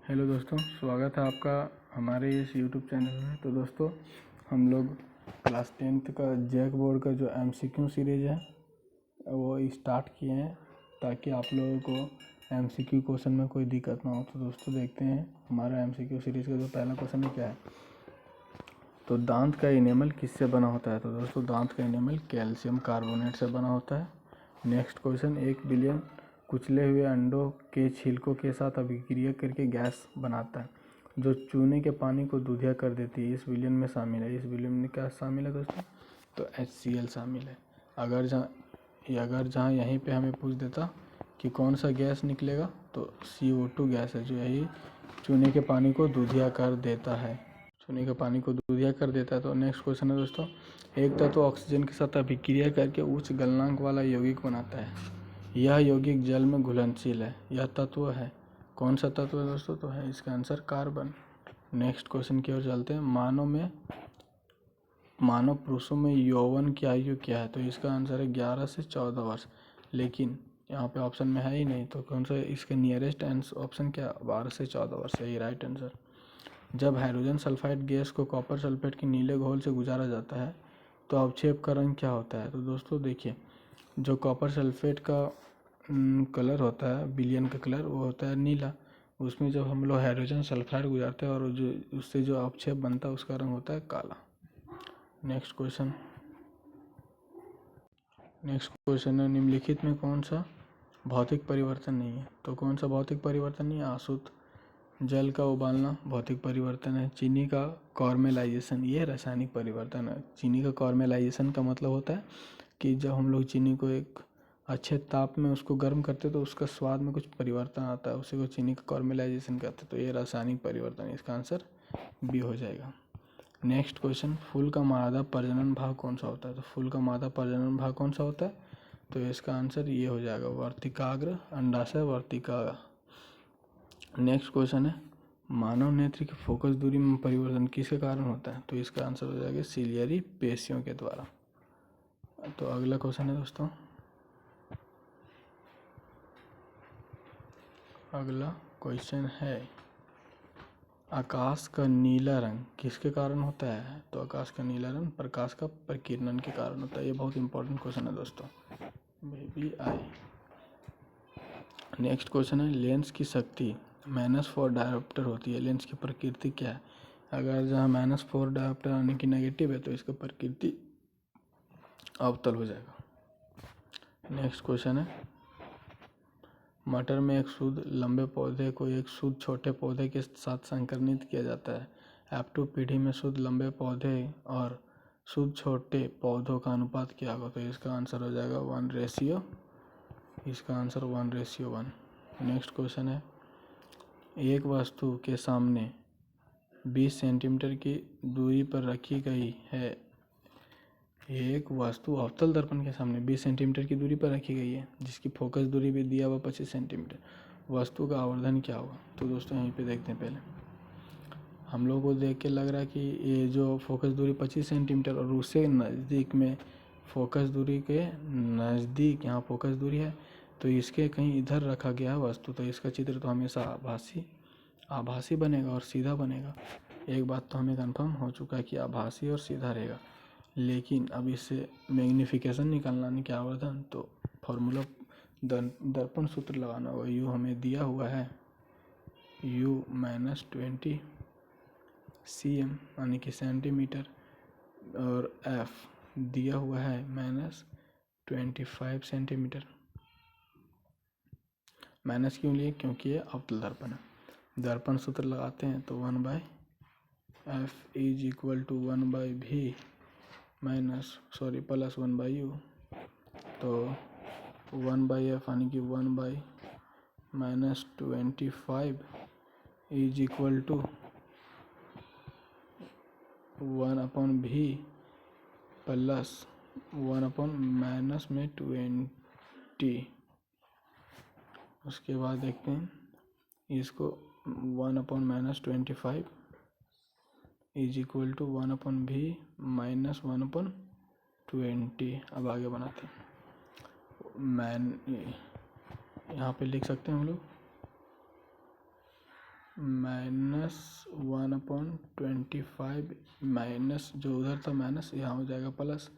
Hello दोस्तों, स्वागत है आपका हमारे इस यूट्यूब चैनल में। तो दोस्तों, हम लोग क्लास 10th का जैक बोर्ड का जो MCQ सीरीज़ है वो स्टार्ट किए हैं ताकि आप लोगों को MCQ क्वेश्चन में कोई दिक्कत ना हो। तो दोस्तों देखते हैं हमारा MCQ सीरीज़ का जो पहला क्वेश्चन है क्या है। तो दांत का इनेमल किससे बना होता है? तो दोस्तों दांत का इनेमल कैल्शियम कार्बोनेट से बना होता है। नेक्स्ट क्वेश्चन, 1 बिलियन कुचले हुए अंडों के छिलकों के साथ अभिक्रिया करके गैस बनाता है जो चूने के पानी को दूधिया कर देती है। इस विलयन में शामिल है। इस विलयन में क्या शामिल है दोस्तों? तो HCl शामिल है। अगर जहाँ यहीं पे हमें पूछ देता कि कौन सा गैस निकलेगा तो CO2 गैस है जो यही चूने के पानी को दूधिया कर देता है। तो नेक्स्ट क्वेश्चन है दोस्तों, एक तत्व ऑक्सीजन के साथ अभिक्रिया करके उच्च गलनांक वाला यौगिक बनाता है। यह यौगिक जल में घुलनशील है। यह तत्व है, कौन सा तत्व है दोस्तों? तो है इसका आंसर कार्बन। नेक्स्ट क्वेश्चन की ओर चलते हैं, मानव पुरुषों में यौवन की आयु क्या है? तो इसका आंसर है 11 से 14 वर्ष। लेकिन यहाँ पे ऑप्शन में है ही नहीं, तो कौन सा इसका नियरेस्ट ऑप्शन क्या? 12 से 14 वर्ष, यही राइट आंसर। जब हाइड्रोजन सल्फाइड गैस को कॉपर सल्फेट के नीले घोल से गुजारा जाता है तो अवक्षेप का रंग क्या होता है? तो दोस्तों देखिए, जो कॉपर सल्फेट का कलर होता है, विलयन का कलर, वो होता है नीला। उसमें जब हम लोग हाइड्रोजन सल्फाइड गुजारते हैं और जो उससे जो अवक्षेप बनता है उसका रंग होता है काला। नेक्स्ट क्वेश्चन है, निम्नलिखित में कौन सा भौतिक परिवर्तन नहीं है? तो कौन सा भौतिक परिवर्तन नहीं है? आशुद्ध जल का उबालना भौतिक परिवर्तन है। चीनी का कॉर्मेलाइजेशन, ये रासायनिक परिवर्तन है। चीनी का कॉर्मेलाइजेशन का मतलब होता है कि जब हम लोग चीनी को एक अच्छे ताप में उसको गर्म करते तो उसका स्वाद में कुछ परिवर्तन आता है, उसी को चीनी का कॉर्मेलाइजेशन कहते हैं। तो ये रासायनिक परिवर्तन है, इसका आंसर बी हो जाएगा। नेक्स्ट क्वेश्चन, फूल का मादा प्रजनन भाग कौन सा होता है? तो फूल का मादा प्रजनन भाग कौन सा होता है? तो इसका आंसर ये हो जाएगा, वर्तिकाग्र अंडाशय वर्तिका। नेक्स्ट क्वेश्चन है, मानव नेत्र की फोकस दूरी में परिवर्तन किसके कारण होता है? तो इसका आंसर हो जाएगा सिलियरी पेशियों के द्वारा। तो अगला क्वेश्चन है दोस्तों, अगला क्वेश्चन है, आकाश का नीला रंग किसके कारण होता है? तो आकाश का नीला रंग प्रकाश का प्रकीर्णन के कारण होता है। ये बहुत इंपॉर्टेंट क्वेश्चन है दोस्तों, बेबी आई। नेक्स्ट क्वेश्चन है, लेंस की शक्ति -4 डायोप्टर होती है। लेंस की प्रकृति क्या है? अगर जहाँ -4 डायोप्टर आने की नेगेटिव है तो इसका प्रकृति अवतल हो जाएगा। नेक्स्ट क्वेश्चन है, मटर में एक शुद्ध लंबे पौधे को एक शुद्ध छोटे पौधे के साथ संकरनित किया जाता है। F2 पीढ़ी में शुद्ध लंबे पौधे और शुद्ध छोटे पौधों का अनुपात क्या होगा? तो इसका आंसर हो जाएगा 1:1। इसका आंसर 1:1। नेक्स्ट क्वेश्चन है, एक वस्तु के सामने 20 सेंटीमीटर की दूरी पर रखी गई है। एक वस्तु अवतल दर्पण के सामने 20 सेंटीमीटर की दूरी पर रखी गई है जिसकी फोकस दूरी भी दिया हुआ 25 सेंटीमीटर। वस्तु का आवर्धन क्या होगा? तो दोस्तों यहीं पे देखते हैं। पहले हम लोग को देख के लग रहा है कि ये जो फोकस दूरी 25 सेंटीमीटर और उससे नज़दीक में फोकस दूरी के नज़दीक यहाँ फोकस दूरी है, तो इसके कहीं इधर रखा गया है वस्तु। तो इसका चित्र तो हमेशा आभासी बनेगा और सीधा बनेगा। एक बात तो हमें कंफर्म हो चुका है कि आभासी और सीधा रहेगा, लेकिन अब इससे मैग्नीफिकेशन निकालना नहीं, क्या आवर्धन, तो फॉर्मूला दर्पण सूत्र लगाना होगा। U हमें दिया हुआ है U -20 cm यानी कि सेंटीमीटर, और F दिया हुआ है -25 सेंटीमीटर। माइनस क्यों लिए? क्योंकि ये अवतल दर्पण है। दर्पण सूत्र लगाते हैं तो 1/F = 1/V प्लस 1/U। तो 1/F यानी कि 1/-25 = 1/V प्लस 1/-20। उसके बाद देखते हैं इसको, 1/-25 = 1/V - 1/20। अब आगे बनाते हैं। यहाँ पे लिख सकते हैं हम लोग -1/25 माइनस जो उधर था माइनस यहाँ हो जाएगा plus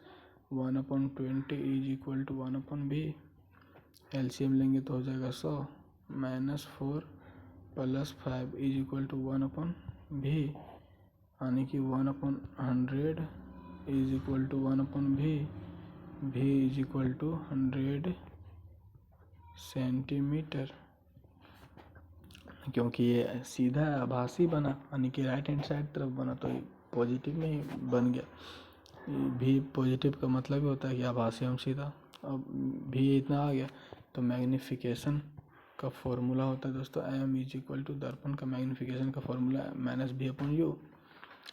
1/20 is equal to 1/v। LCM लेंगे तो हो जाएगा 100 -4 + 5 इज इक्वल टू 1/v, यानी कि 1/100 is equal to 1/v। v is equal to 100 centimetre. क्योंकि ये सीधा आभासी बना, यानी कि राइट हैंड साइड तरफ बना, तो पॉजिटिव में ही बन गया। भी पॉजिटिव का मतलब ही होता है कि आभासी हम सीधा। अब भी इतना आ गया तो मैग्नीफिकेशन का फॉर्मूला होता है दोस्तों m इज इक्वल टू दर्पण का मैग्नीफिकेशन का फॉर्मूला -v/u।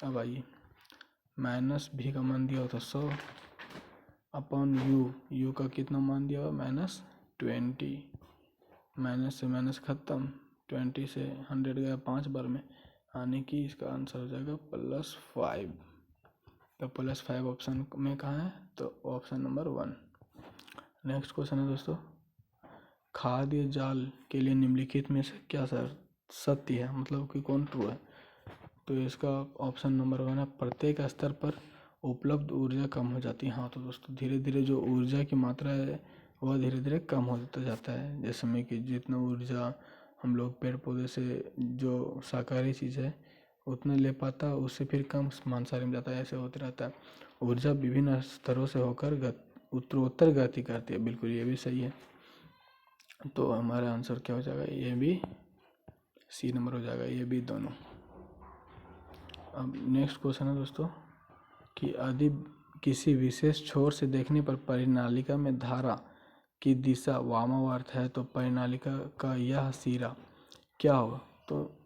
अब आइए -v का मान दिया होता 100 अपॉन u का कितना मान दिया हुआ -20। माइनस से माइनस खत्म, 20 से 100 गया 5 बार में, यानी कि इसका आंसर हो जाएगा +5। तो +5 ऑप्शन में कहाँ है, तो ऑप्शन नंबर 1। नेक्स्ट क्वेश्चन है दोस्तों, खाद्य जाल के लिए निम्नलिखित में से क्या सत्य है, मतलब कि कौन ट्रू है। तो इसका ऑप्शन नंबर 1 है, प्रत्येक स्तर पर उपलब्ध ऊर्जा कम हो जाती है। हाँ तो दोस्तों धीरे धीरे जो ऊर्जा की मात्रा है वह धीरे धीरे कम होता जाता है, जैसे में कि जितना ऊर्जा हम लोग पेड़ पौधे से जो शाकाहारी चीज़ है उतना ले पाता है, उससे फिर कम मांसाहारी में जाता है, ऐसे होते रहता है। ऊर्जा विभिन्न स्तरों से होकर उत्तरोत्तर गति करती है, बिल्कुल ये भी सही है। तो हमारा आंसर क्या हो जाएगा, ये भी सी नंबर हो जाएगा, ये भी दोनों। अब नेक्स्ट क्वेश्चन है दोस्तों कि यदि किसी विशेष छोर से देखने पर परिनालिका में धारा की दिशा वामावर्त है तो परिनालिका का यह सिरा क्या होगा, तो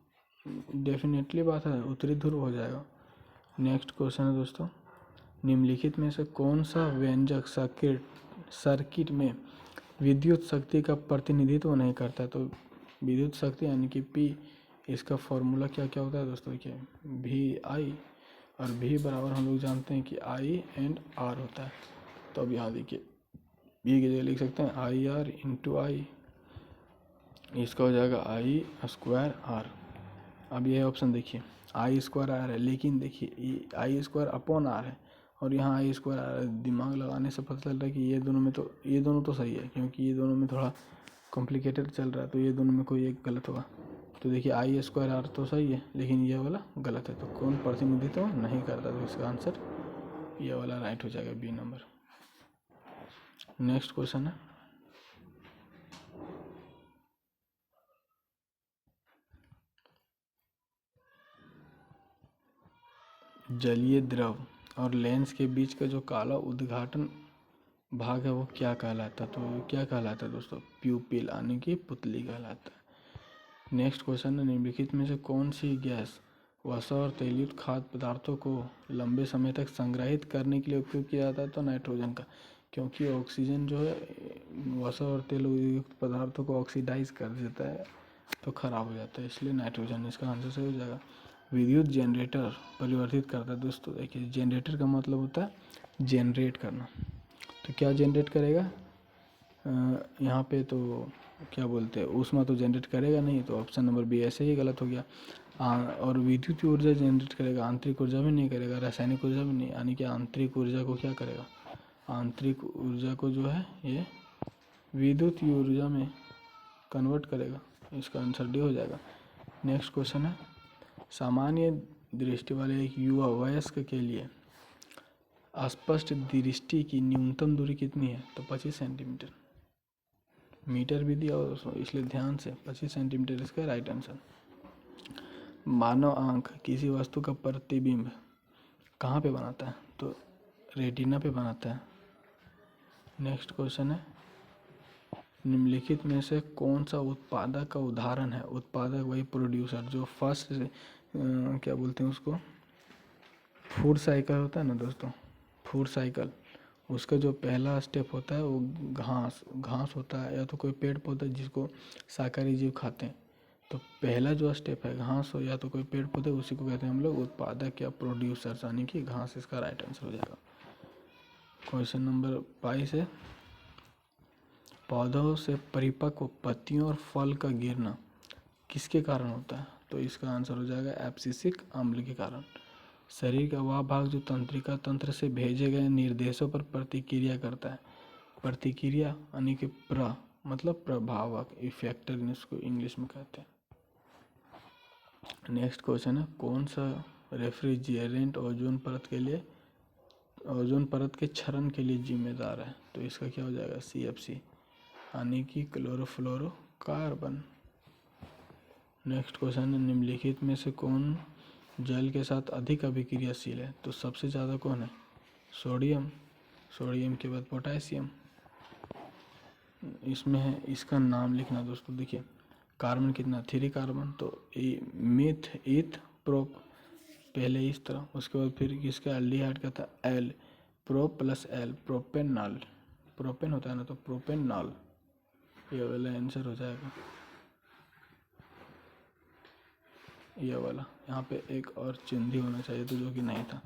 डेफिनेटली बात है उत्तरी ध्रुव हो जाएगा। नेक्स्ट क्वेश्चन है दोस्तों, निम्नलिखित में से कौन सा व्यंजक सर्किट में विद्युत शक्ति का प्रतिनिधित्व नहीं करता। तो विद्युत शक्ति यानी कि P, इसका फॉर्मूला क्या क्या होता है दोस्तों, देखिए VI, और V बराबर हम लोग जानते हैं कि I एंड R होता है। तो अब यहाँ देखिए V की जगह लिख सकते हैं IR × I, इसका हो जाएगा I²R। अब ये ऑप्शन देखिए I²R है, लेकिन देखिए I²/R है और यहाँ I²R है। दिमाग लगाने से पता चल रहा है कि ये दोनों तो सही है, क्योंकि ये दोनों में थोड़ा कॉम्प्लिकेटेड चल रहा है, तो ये दोनों में कोई एक गलत होगा। तो देखिए I²R तो सही है, लेकिन ये वाला गलत है, तो कौन प्रतिनिधित्व नहीं करता, तो इसका आंसर ये वाला राइट हो जाएगा, B नंबर। नेक्स्ट क्वेश्चन है, जलीय द्रव और लेंस के बीच का जो काला उद्घाटन भाग है वो क्या कहलाता है, तो क्या कहलाता है दोस्तों, प्यूपिल, यानी कि पुतली कहलाता है। नेक्स्ट क्वेश्चन है, निम्नलिखित में से कौन सी गैस वसा और तेलयुक्त खाद्य पदार्थों को लंबे समय तक संग्रहित करने के लिए उपयोग किया जाता है, तो नाइट्रोजन का, क्योंकि ऑक्सीजन जो है वसा और तेलयुक्त पदार्थों को ऑक्सीडाइज कर देता है तो खराब हो जाता है, इसलिए नाइट्रोजन इसका आंसर सही हो जाएगा। विद्युत जनरेटर परिवर्तित करता है दोस्तों, देखिए जनरेटर का मतलब होता है जनरेट करना, तो क्या जनरेट करेगा, यहाँ पे तो क्या बोलते हैं ऊष्मा तो जनरेट करेगा नहीं, तो ऑप्शन नंबर बी ऐसे ही गलत हो गया। और विद्युत ऊर्जा जनरेट करेगा, आंतरिक ऊर्जा भी नहीं करेगा, रासायनिक ऊर्जा भी नहीं, यानी कि आंतरिक ऊर्जा को क्या करेगा, आंतरिक ऊर्जा को जो है ये विद्युत ऊर्जा में कन्वर्ट करेगा, इसका आंसर डी हो जाएगा। नेक्स्ट क्वेश्चन है, सामान्य दृष्टि वाले एक युवा वयस्क के लिए स्पष्ट दृष्टि की न्यूनतम दूरी कितनी है, तो 25 सेंटीमीटर। मीटर भी दिया और इसलिए ध्यान से 25 सेंटीमीटर इसका राइट आंसर। मानव आंख किसी वस्तु का प्रतिबिंब कहाँ पे बनाता है, तो रेटिना पे बनाता है। नेक्स्ट क्वेश्चन है, निम्नलिखित में से कौन सा उत्पादक का उदाहरण है, उत्पादक वही प्रोड्यूसर जो फर्स्ट क्या बोलते हैं उसको, फूड साइकिल होता है ना दोस्तों, फूड साइकिल, उसका जो पहला स्टेप होता है वो घास होता है, या तो कोई पेड़ पौधा जिसको शाकाहारी जीव खाते हैं, तो पहला जो स्टेप है घास हो या तो कोई पेड़ पौधे, उसी को कहते हैं हम लोग उत्पादक या प्रोड्यूसर, यानी कि घास इसका राइट आंसर हो जाएगा। क्वेश्चन नंबर 22 है, पौधों से परिपक्व पत्तियों और फल का गिरना किसके कारण होता है, तो इसका आंसर हो जाएगा एब्सिसिक अम्ल के कारण। शरीर का वह भाग जो तंत्रिका तंत्र से भेजे गए निर्देशों पर प्रतिक्रिया करता है। प्रतिक्रिया यानी कि मतलब प्रभावक, इफेक्टर इसको इंग्लिश में कहते हैं। नेक्स्ट क्वेश्चन है, कौन सा रेफ्रिजरेंट ओजोन परत के क्षरण के लिए जिम्मेदार है? तो इसका क्या हो जाएगा? CFC यानी कि क्लोरोफ्लोरोकार्बन। नेक्स्ट क्वेश्चन है, निम्नलिखित में से कौन जल के साथ अधिक अभिक्रियाशील है? तो सबसे ज़्यादा कौन है? सोडियम। सोडियम के बाद पोटेशियम। इसमें है, इसका नाम लिखना दोस्तों। देखिए कार्बन कितना? 3 कार्बन, तो मिथ ईथ प्रोप पहले इस तरह, उसके बाद फिर किसका एल्डिहाइड का था? L, prop plus L, propanol. Propane होता है ना, तो प्रोपेनॉल, ये वाला आंसर हो जाएगा, ये वाला। यहाँ पे एक और चिन्ह होना चाहिए तो जो कि नहीं था,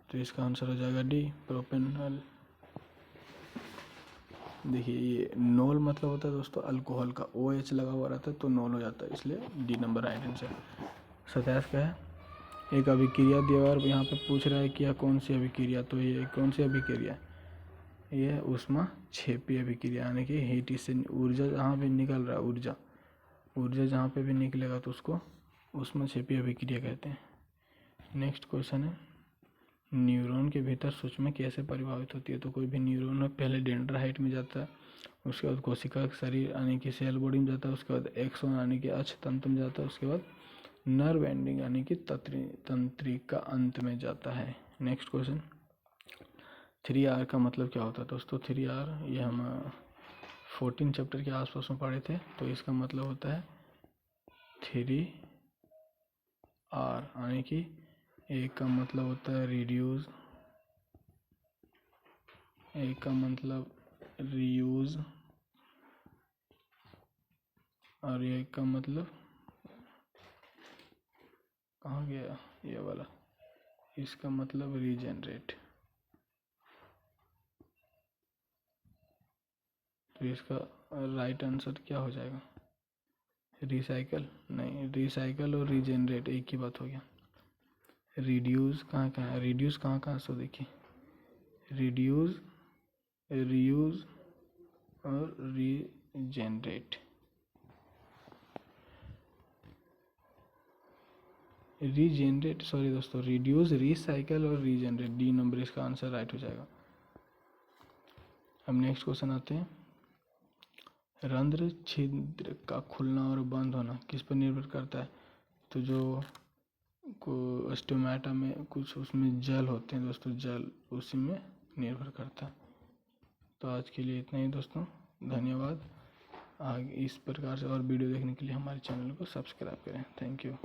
तो इसका आंसर हो जाएगा डी, प्रोपेनॉल। देखिए ये नॉल मतलब होता है दोस्तों अल्कोहल का, OH लगा हुआ रहता है तो नॉल हो जाता है, इसलिए डी नंबर राइट आंसर। 27 का है, एक अभिक्रिया दिया और यहाँ पे पूछ रहा है कि यह कौन सी अभिक्रिया? तो ये कौन सी अभिक्रिया? ये ऊष्माक्षेपी अभिक्रिया, यानी कि हीट से ऊर्जा जहाँ भी निकल रहा है, ऊर्जा जहाँ पे भी निकलेगा तो उसको ऊष्माक्षेपी अभिक्रिया कहते हैं। नेक्स्ट क्वेश्चन है, न्यूरॉन के भीतर सूक्ष्म कैसे प्रभावित होती है? तो कोई भी न्यूरॉन है पहले डेंड्राइट में जाता है, उसके बाद कोशिका शरीर यानी कि सेल बॉडी में जाता है, उसके बाद एक्सोन यानी कि अक्ष तंत्र में जाता है, उसके बाद नर्व एंडिंग यानी कि तंत्रिका अंत में जाता है। नेक्स्ट क्वेश्चन, 3R का मतलब क्या होता है? दोस्तों 3R ये हम 14 चैप्टर के आसपास में पढ़े थे, तो इसका मतलब होता है 3R, यानी कि एक का मतलब होता है रिड्यूस, एक का मतलब रीयूज, और एक का मतलब कहाँ गया ये वाला, इसका मतलब रीजनरेट। तो इसका राइट आंसर क्या हो जाएगा? रिसाइकल नहीं, रिसाइकल और रीजनरेट एक ही बात हो गया। रिड्यूस कहाँ कहाँ है? रिड्यूस कहाँ कहाँ? सो देखिए रिड्यूस, रीयूज और रीजनरेट। रीजनरेट, सॉरी दोस्तों, रिड्यूस, रिसाइकल और रीजनरेट, डी नंबर इसका आंसर राइट हो जाएगा। अब नेक्स्ट क्वेश्चन आते हैं, रंध्र छिद्र का खुलना और बंद होना किस पर निर्भर करता है? तो जो को स्टोमेटा में कुछ उसमें जल होते हैं दोस्तों, जल उसी में निर्भर करता है। तो आज के लिए इतना ही दोस्तों, धन्यवाद। आगे इस प्रकार से और वीडियो देखने के लिए हमारे चैनल को सब्सक्राइब करें। Thank you.